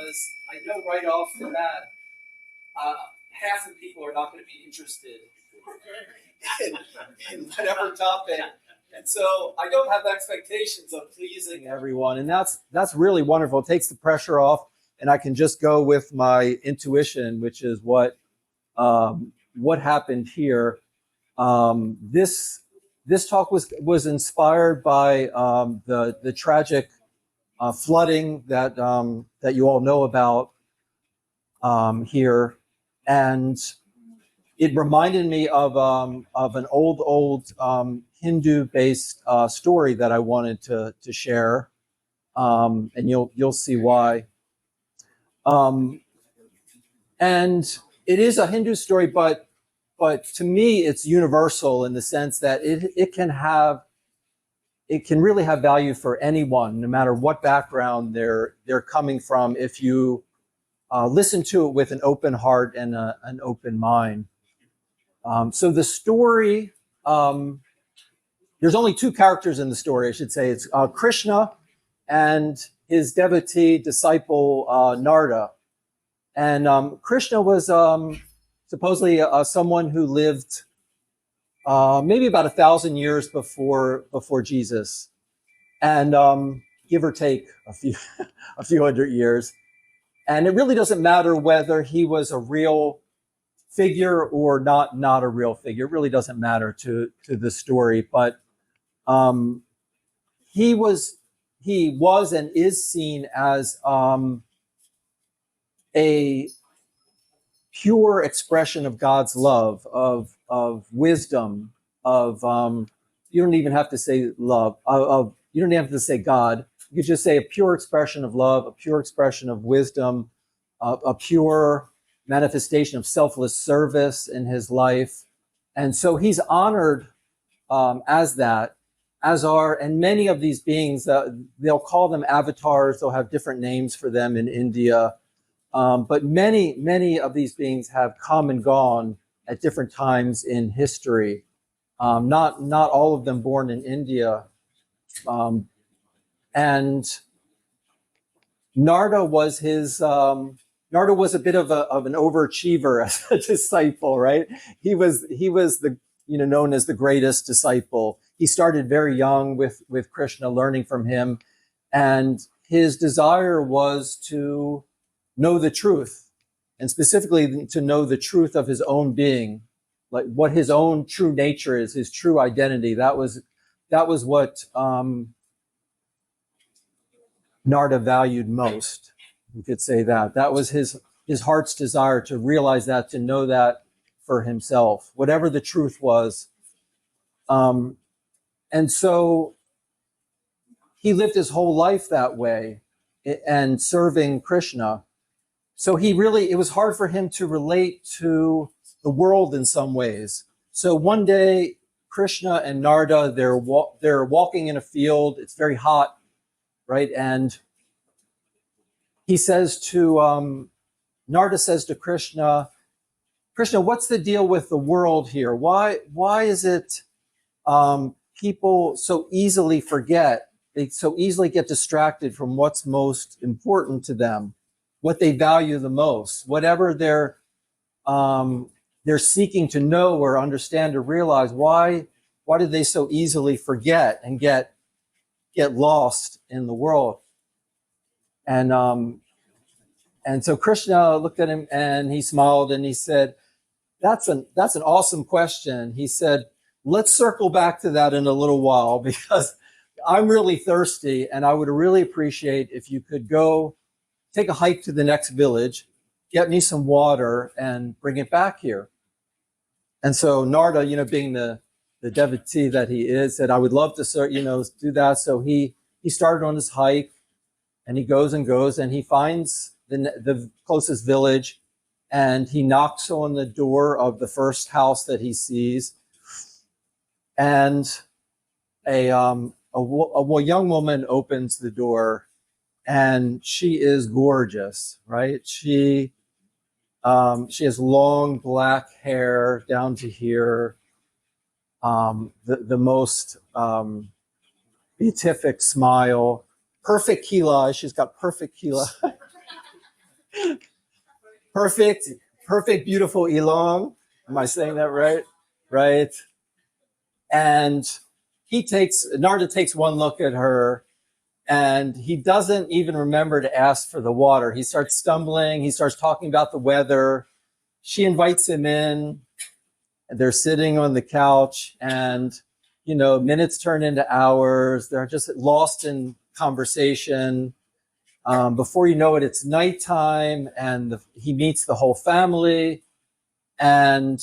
because I know right off the bat, half the people are not going to be interested in whatever topic. And so I don't have expectations of pleasing everyone. And that's really wonderful. It takes the pressure off, and I can just go with my intuition, which is what happened here. This talk was inspired by the tragic flooding that you all know about here, and it reminded me of an old Hindu-based story that I wanted to share, and you'll see why. And it is a Hindu story, but to me, it's universal in the sense that it can really have value for anyone, no matter what background they're coming from, if you listen to it with an open heart and an open mind. So the story, there's only two characters in the story, I should say. It's Krishna and his devotee disciple Narda. And Krishna was supposedly someone who lived maybe about 1,000 years before Jesus, and give or take a few hundred years. And it really doesn't matter whether he was a real figure or not a real figure. It really doesn't matter to the story. But he was and is seen as a pure expression of God's love, of wisdom, of you don't even have to say love, you don't even have to say God. You could just say a pure expression of love, a pure expression of wisdom, a pure manifestation of selfless service in his life. And so he's honored as that, as are, and many of these beings, they'll call them avatars, they'll have different names for them in India. But many of these beings have come and gone at different times in history. Not all of them born in India. And Narda was a bit of an overachiever as a disciple, right? He was the known as the greatest disciple. He started very young with Krishna, learning from him, and his desire was to know the truth, and specifically to know the truth of his own being, like what his own true nature is, his true identity. That was what Narda valued most. You could say that was his heart's desire, to realize that, to know that for himself, whatever the truth was. And so he lived his whole life that way, and serving Krishna. So it was hard for him to relate to the world in some ways. So one day, Krishna and Narda, they're walking in a field. It's very hot, right? And he says to, Narda says to Krishna, what's the deal with the world here? Why is it people so easily forget? They so easily get distracted from what's most important to them, what they value the most, whatever they're seeking to know or understand or realize. Why do they so easily forget and get lost in the world? And so Krishna looked at him and he smiled and he said, that's an awesome question. He said, let's circle back to that in a little while, because I'm really thirsty and I would really appreciate if you could go take a hike to the next village, get me some water and bring it back here. And so Narda, being the devotee that he is, said, I would love to, do that. So he started on his hike, and he goes and he finds the closest village, and he knocks on the door of the first house that he sees. And a young woman opens the door, and she is gorgeous, right? She has long black hair down to here, the most beatific smile, perfect kila. She's got perfect kila. perfect, perfect, beautiful Elong. Am I saying that right? Right. And Narda takes one look at her, and he doesn't even remember to ask for the water. He starts stumbling. He starts talking about the weather. She invites him in. They're sitting on the couch, and minutes turn into hours. They're just lost in conversation. Before you know it, it's nighttime, and he meets the whole family, and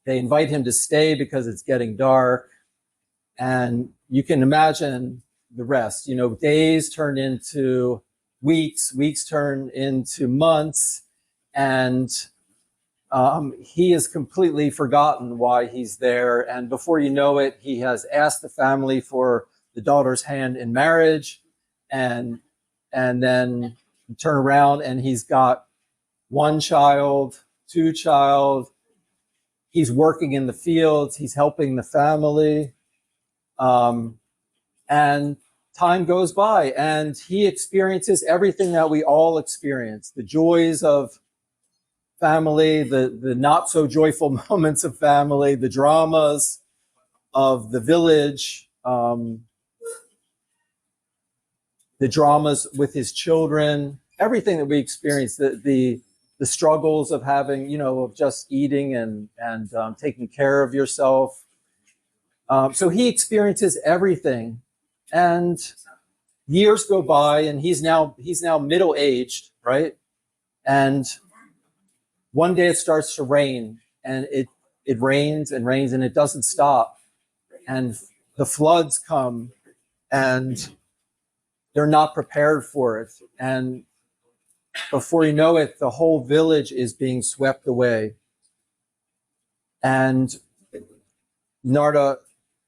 they invite him to stay because it's getting dark. And you can imagine the rest. Days turn into weeks, weeks turn into months, and he has completely forgotten why he's there. And before you know it, he has asked the family for the daughter's hand in marriage, and then you turn around and he's got one child, two child. He's working in the fields. He's helping the family. And time goes by, and he experiences everything that we all experience: the joys of family, the not so joyful moments of family, the dramas of the village, the dramas with his children, everything that we experience, the struggles of having, of just eating and taking care of yourself. So he experiences everything, and years go by, and he's now middle aged, right? And one day it starts to rain, and it rains and rains, and it doesn't stop. And the floods come, and they're not prepared for it. And before you know it, the whole village is being swept away. And Narda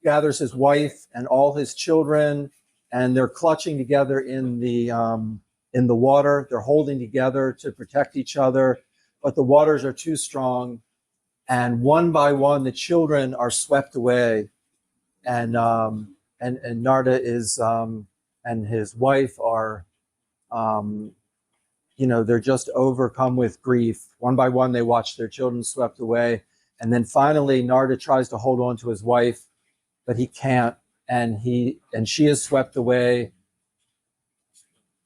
gathers his wife and all his children, and they're clutching together in the water. They're holding together to protect each other, but the waters are too strong. And one by one, the children are swept away, and Narda is and his wife are, they're just overcome with grief. One by one, they watch their children swept away, and then finally, Narda tries to hold on to his wife, but he can't, and she is swept away,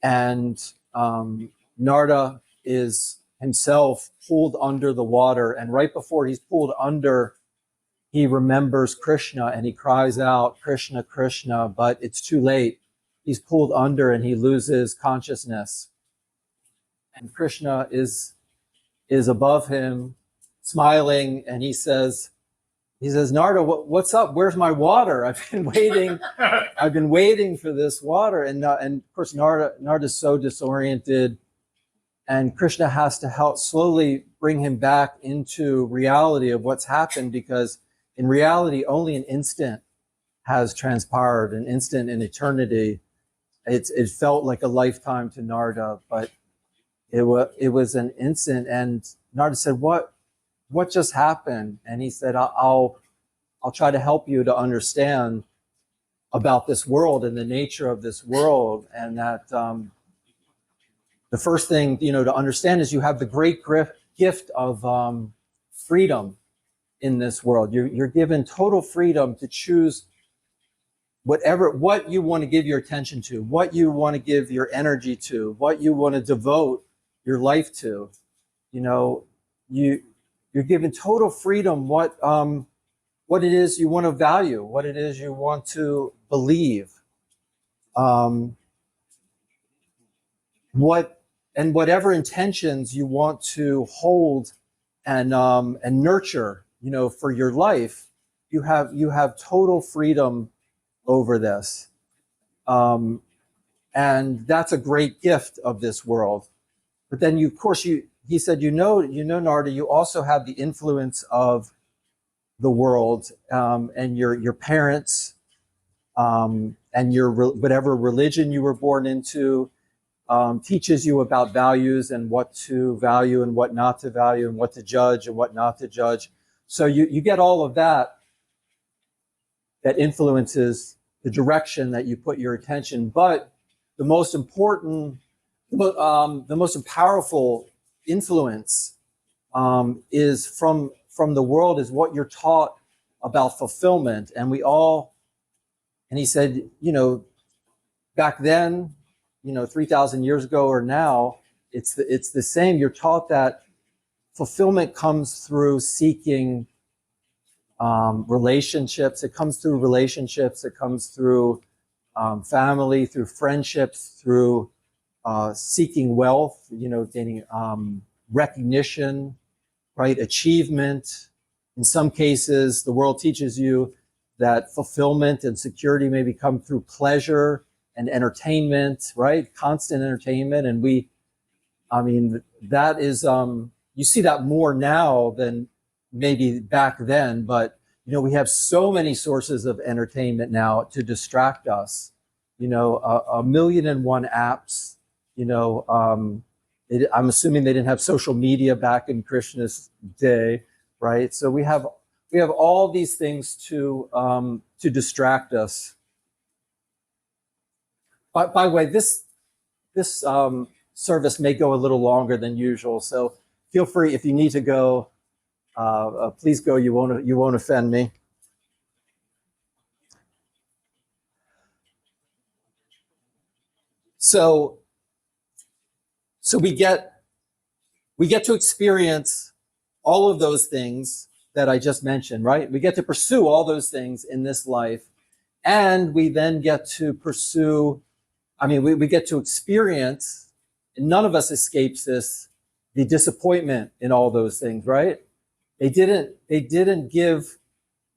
and Narda is himself pulled under the water, and right before he's pulled under, he remembers Krishna and he cries out, "Krishna, Krishna," but it's too late. He's pulled under and he loses consciousness. And Krishna is above him, smiling, and he says, "Narda, what's up? Where's my water? I've been waiting. I've been waiting for this water." And of course, Narda's so disoriented, and Krishna has to slowly bring him back into reality of what's happened, because in reality, only an instant has transpired, an instant in eternity. It felt like a lifetime to Narda, but it was an instant. And Narda said, "What just happened?" And he said, I'll try to help you to understand about this world and the nature of this world, and that the first thing to understand is you have the great gift of freedom in this world. You're given total freedom to choose what you want to give your attention to, what you want to give your energy to, what you want to devote your life to. You're given total freedom what it is you want to value, what it is you want to believe, whatever intentions you want to hold and nurture, for your life. You have total freedom over this, and that's a great gift of this world. But then he said, Narda, you also have the influence of the world, and your parents, and whatever religion you were born into, teaches you about values and what to value and what not to value, and what to judge and what not to judge. So you get all of that influences the direction that you put your attention. But the most important, the most powerful influence is from the world is what you're taught about fulfillment. And he said, back then, 3,000 years ago or now, it's the same. You're taught that fulfillment comes through seeking relationships. It comes through relationships. It comes through family, through friendships, through seeking wealth, gaining recognition, right? Achievement. In some cases, the world teaches you that fulfillment and security maybe come through pleasure and entertainment, right? Constant entertainment. And that is, you see that more now than maybe back then, but we have so many sources of entertainment now to distract us, a million and one apps, I'm assuming they didn't have social media back in Krishna's day, right? So we have all these things to distract us. By the way, this service may go a little longer than usual, so feel free if you need to go. Please go. You won't offend me. So we get to experience all of those things that I just mentioned, right? We get to pursue all those things in this life, and we then get to pursue. We get to experience. And none of us escapes this. The disappointment in all those things, right? They didn't give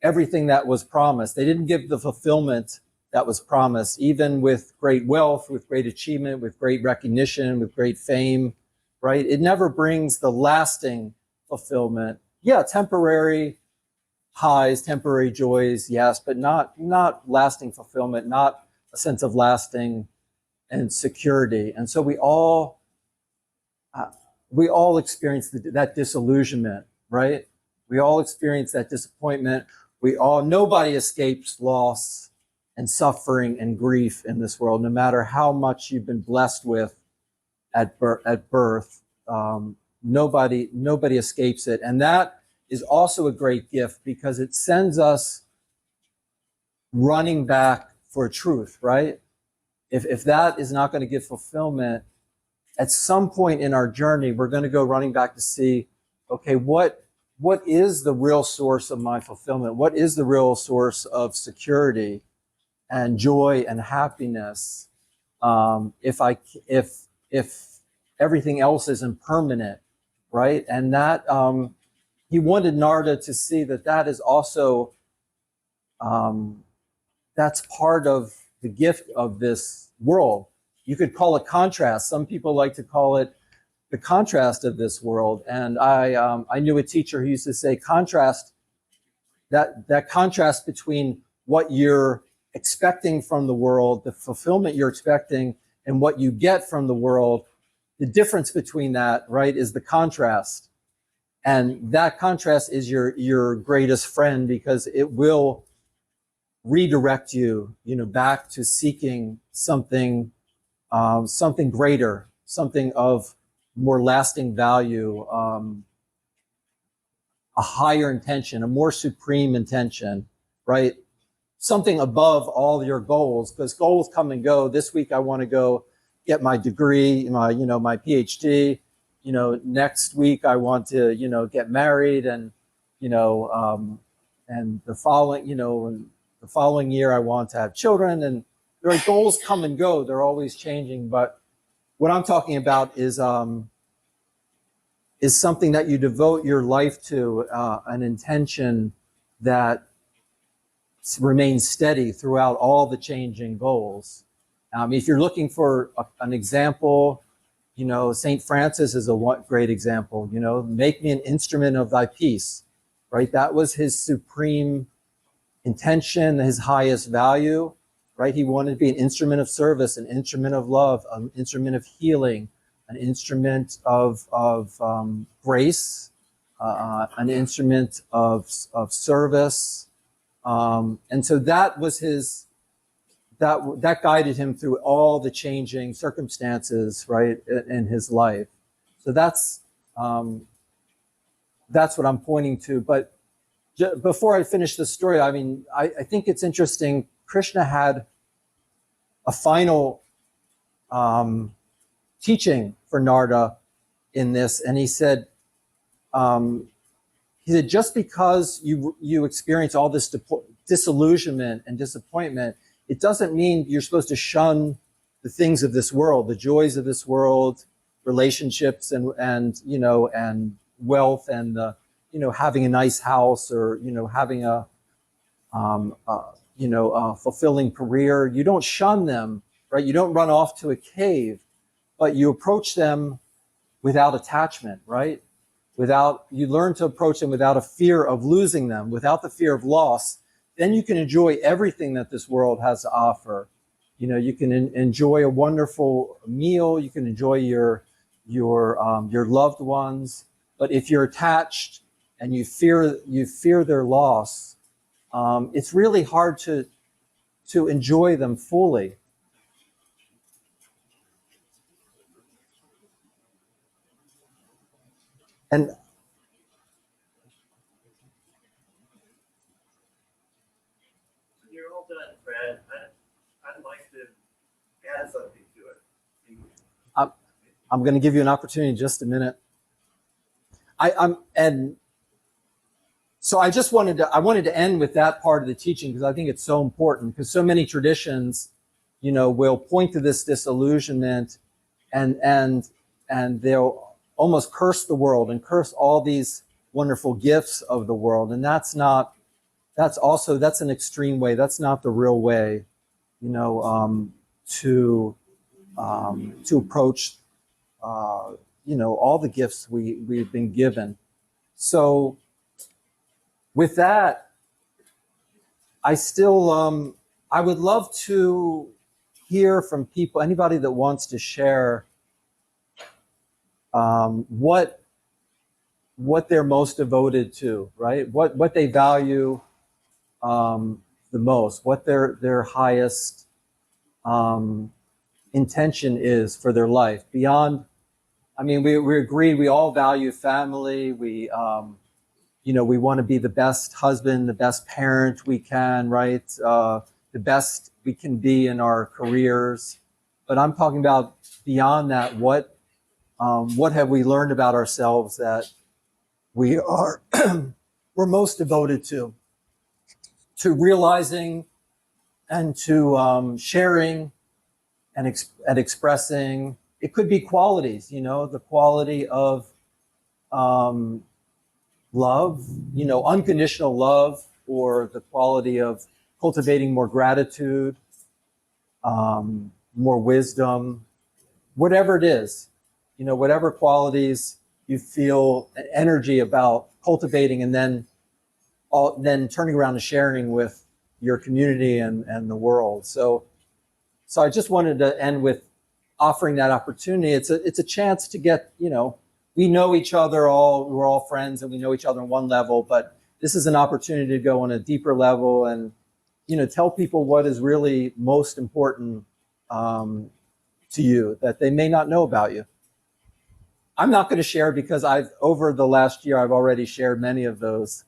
everything that was promised. They didn't give the fulfillment that was promised, even with great wealth, with great achievement, with great recognition, with great fame, right? It never brings the lasting fulfillment. Yeah, temporary highs, temporary joys, yes, but not lasting fulfillment, not a sense of lasting and security. And so we all experience that disillusionment, right? We all experience that disappointment. Nobody escapes loss and suffering and grief in this world, no matter how much you've been blessed with at birth. Nobody escapes it. And that is also a great gift because it sends us running back for truth, right? If that is not going to give fulfillment, at some point in our journey, we're going to go running back to see, okay, what is the real source of my fulfillment? What is the real source of security and joy and happiness? If everything else is impermanent, right? And that he wanted Narda to see that is also that's part of the gift of this world. You could call it contrast. Some people like to call it the contrast of this world. And I knew a teacher who used to say contrast, that contrast between what you're expecting from the world, the fulfillment you're expecting, and what you get from the world, the difference between that, right, is the contrast. And that contrast is your greatest friend because it will redirect you, back to seeking something greater, something of more lasting value, a higher intention, a more supreme intention, right? Something above all your goals, because goals come and go. This week I want to go get my degree, my PhD. Next week I want to, get married, and and the following year I want to have children. And their goals come and go; they're always changing. But what I'm talking about is something that you devote your life to, an intention that remains steady throughout all the changing goals. If you're looking for an example, St. Francis is a great example. Make me an instrument of thy peace, right? That was his supreme intention, his highest value, right? He wanted to be an instrument of service, an instrument of love, an instrument of healing, an instrument of grace, an instrument of service. And so that was that guided him through all the changing circumstances, right, in his life. So that's That's what I'm pointing to. But before I finish the story, I mean, I think it's interesting. Krishna had a final teaching for Narda in this, and um, he said, just because you experience all this disillusionment and disappointment, it doesn't mean you're supposed to shun the things of this world, the joys of this world, relationships, and wealth, and having a nice house, or having a fulfilling career. You don't shun them, right? You don't run off to a cave, but you approach them without attachment, right? You learn to approach them without a fear of losing them, without the fear of loss. Then you can enjoy everything that this world has to offer. You can enjoy a wonderful meal. You can enjoy your loved ones. But if you're attached and you fear their loss, it's really hard to enjoy them fully. And you're all done, Fred. I'd like to add something to it. I'm going to give you an opportunity in just a minute. So I wanted to end with that part of the teaching, because I think it's so important, because so many traditions, will point to this disillusionment, and they'll almost curse the world and curse all these wonderful gifts of the world. And that's an extreme way. That's not the real way, to approach, all the gifts we've been given. So with that, I would love to hear from people, anybody that wants to share what they're most devoted to, right? What they value the most, what their highest intention is for their life. Beyond, I mean, we agree, we all value family. We want to be the best husband, the best parent we can, right? The best we can be in our careers. But I'm talking about beyond that. What have we learned about ourselves that we're most devoted to realizing, and to sharing, and expressing? It could be qualities, the quality of love, unconditional love, or the quality of cultivating more gratitude, more wisdom, whatever it is, whatever qualities you feel an energy about cultivating, and then turning around and sharing with your community and the world. So I just wanted to end with offering that opportunity. It's a chance to get, we know each other we're all friends, and we know each other on one level, but this is an opportunity to go on a deeper level, and, tell people what is really most important to you that they may not know about you. I'm not going to share, because over the last year, I've already shared many of those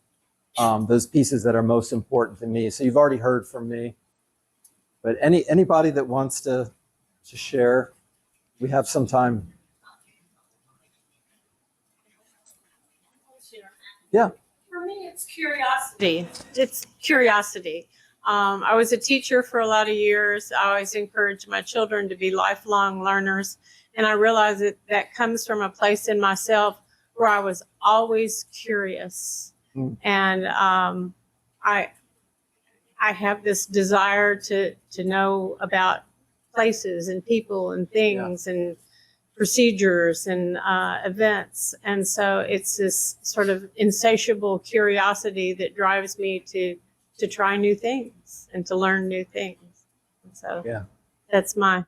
pieces that are most important to me. So you've already heard from me, but anybody that wants to share, we have some time. Yeah. For me, it's curiosity. It's curiosity. I was a teacher for a lot of years. I always encourage my children to be lifelong learners. And I realized that comes from a place in myself where I was always curious. And I have this desire to know about places and people and things, and procedures and events. And so it's this sort of insatiable curiosity that drives me to try new things and to learn new things. And so that's my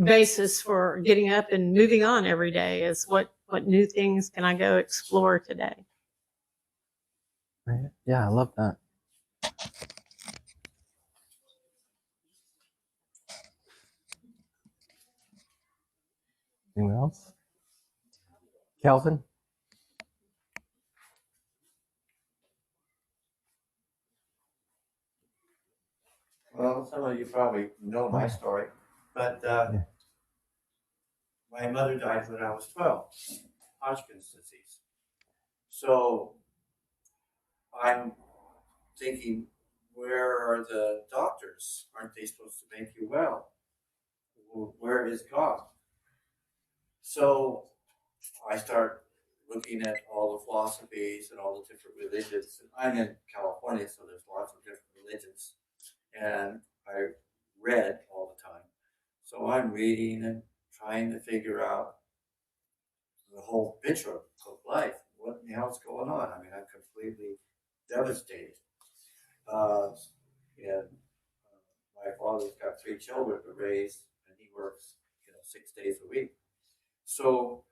basis for getting up and moving on every day, is what new things can I go explore today. Yeah, I love that. Anyone else? Calvin? Well, some of you probably know my story, but my mother died when I was 12, Hodgkin's disease. So I'm thinking, where are the doctors? Aren't they supposed to make you well? Where is God? So I start looking at all the philosophies and all the different religions. I'm in California, so there's lots of different religions. And I read all the time. So I'm reading and trying to figure out the whole picture of life. What in the hell's going on? I mean, I'm completely devastated. And my father's got 3 children to raise, and he works, 6 days a week. So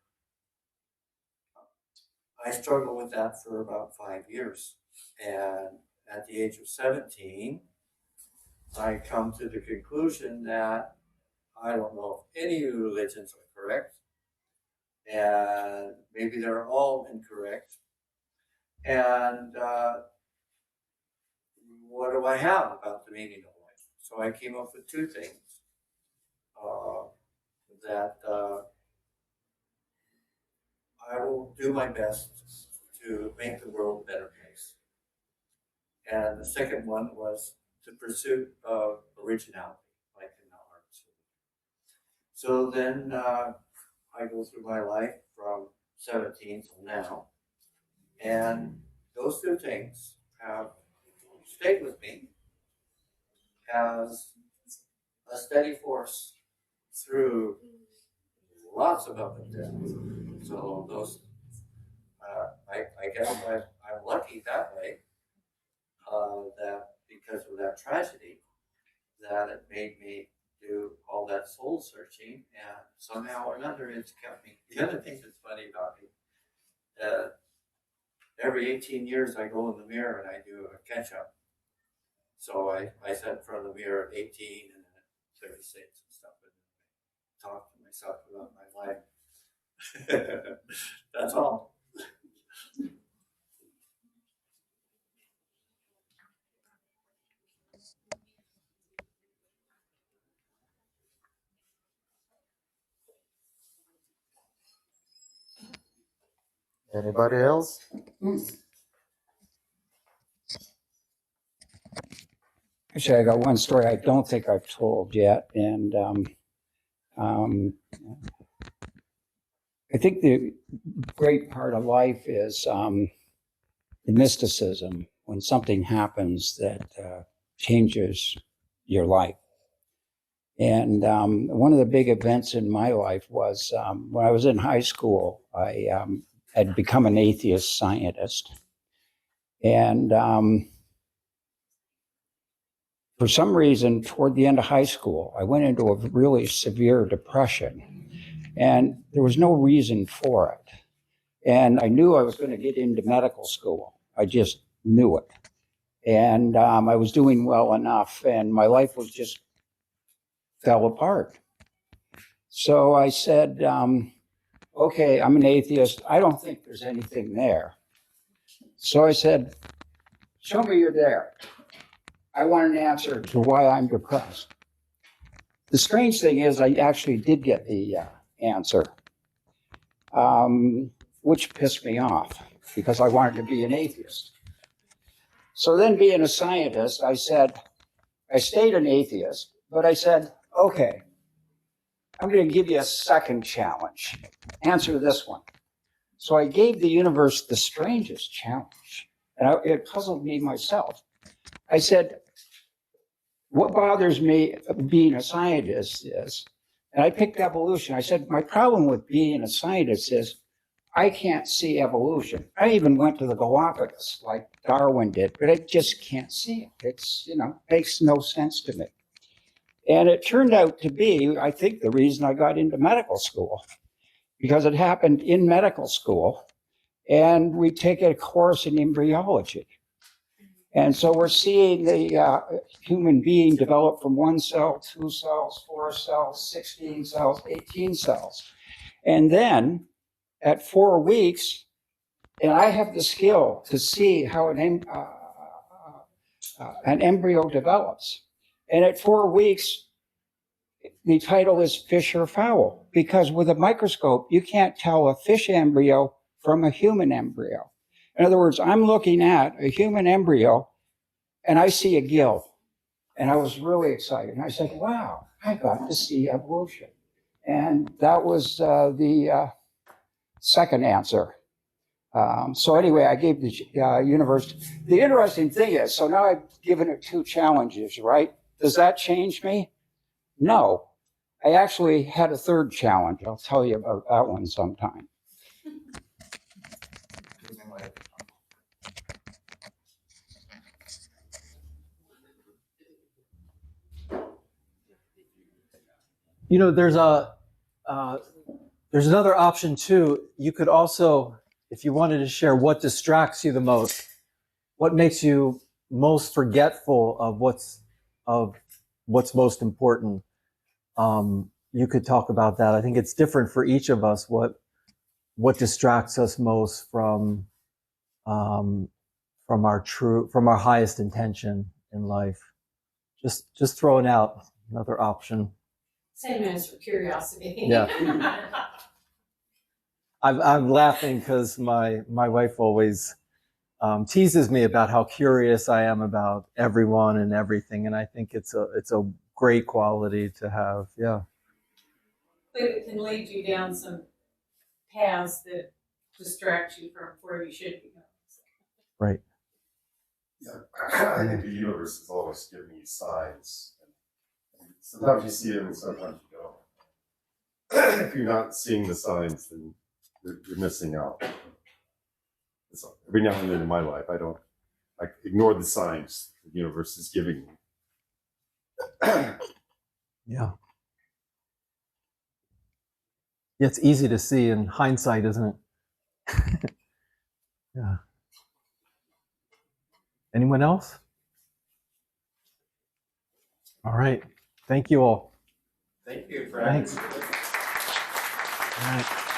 I struggled with that for about 5 years. And at the age of 17, I come to the conclusion that I don't know if any religions are correct, and maybe they're all incorrect. And what do I have about the meaning of life? So I came up with 2 things that I will do my best to make the world a better place. And the second one was the pursuit of originality, like in the arts. So then I go through my life from 17 till now, and those 2 things have stayed with me as a steady force through lots of up and downs. So those, I guess I'm lucky that way, that because of that tragedy, that it made me do all that soul searching, and somehow or another it's kept me. The other thing that's funny about me, every 18 years I go in the mirror and I do a catch up. So I sit in front of the mirror at 18 and then at 36 and stuff, and talk to myself about my life. That's all. Anybody else? Actually, I got one story I don't think I've told yet, and I think the great part of life is the mysticism when something happens that changes your life. And one of the big events in my life was when I was in high school. I had become an atheist scientist, and for some reason, toward the end of high school, I went into a really severe depression, and there was no reason for it. And I knew I was going to get into medical school. I just knew it. And I was doing well enough, and my life was just fell apart. So I said, okay, I'm an atheist. I don't think there's anything there. So I said, show me you're there. I want an answer to why I'm depressed. The strange thing is I actually did get the answer, which pissed me off because I wanted to be an atheist. So then being a scientist, I said, I stayed an atheist, but I said, okay, I'm going to give you a second challenge. Answer this one. So I gave the universe the strangest challenge, and it puzzled me myself. I said, what bothers me being a scientist is, and I picked evolution. I said, my problem with being a scientist is I can't see evolution. I even went to the Galapagos like Darwin did, but I just can't see it. It's, makes no sense to me. And it turned out to be, I think, the reason I got into medical school, because it happened in medical school, and we take a course in embryology. And so we're seeing the human being develop from 1 cell, 2 cells, 4 cells, 16 cells, 18 cells. And then at 4 weeks, and I have the skill to see how an embryo develops. And at 4 weeks, the title is fish or fowl, because with a microscope, you can't tell a fish embryo from a human embryo. In other words, I'm looking at a human embryo and I see a gill. And I was really excited. And I said, wow, I got to see evolution. And that was the second answer. So anyway, I gave the university. The interesting thing is, so now I've given it 2 challenges, right? Does that change me? No. I actually had a 3rd challenge. I'll tell you about that one sometime. You know, there's another option too. You could also, if you wanted to share what distracts you the most, what makes you most forgetful of what's most important. You could talk about that. I think it's different for each of us. What distracts us most from our highest intention in life. Just throwing out another option. Same as for curiosity. Yeah. I'm laughing because my wife always teases me about how curious I am about everyone and everything, and I think it's a great quality to have. Yeah. But it can lead you down some paths that distract you from where you should be going. Right. Yeah, I think the universe is always giving you signs. Sometimes you see them and sometimes you don't. If you're not seeing the signs, then you're missing out. So every now and then in my life, I ignore the signs the universe is giving me. Yeah. It's easy to see in hindsight, isn't it? Yeah. Anyone else? All right. Thank you all. Thank you for Thanks. having me. All right.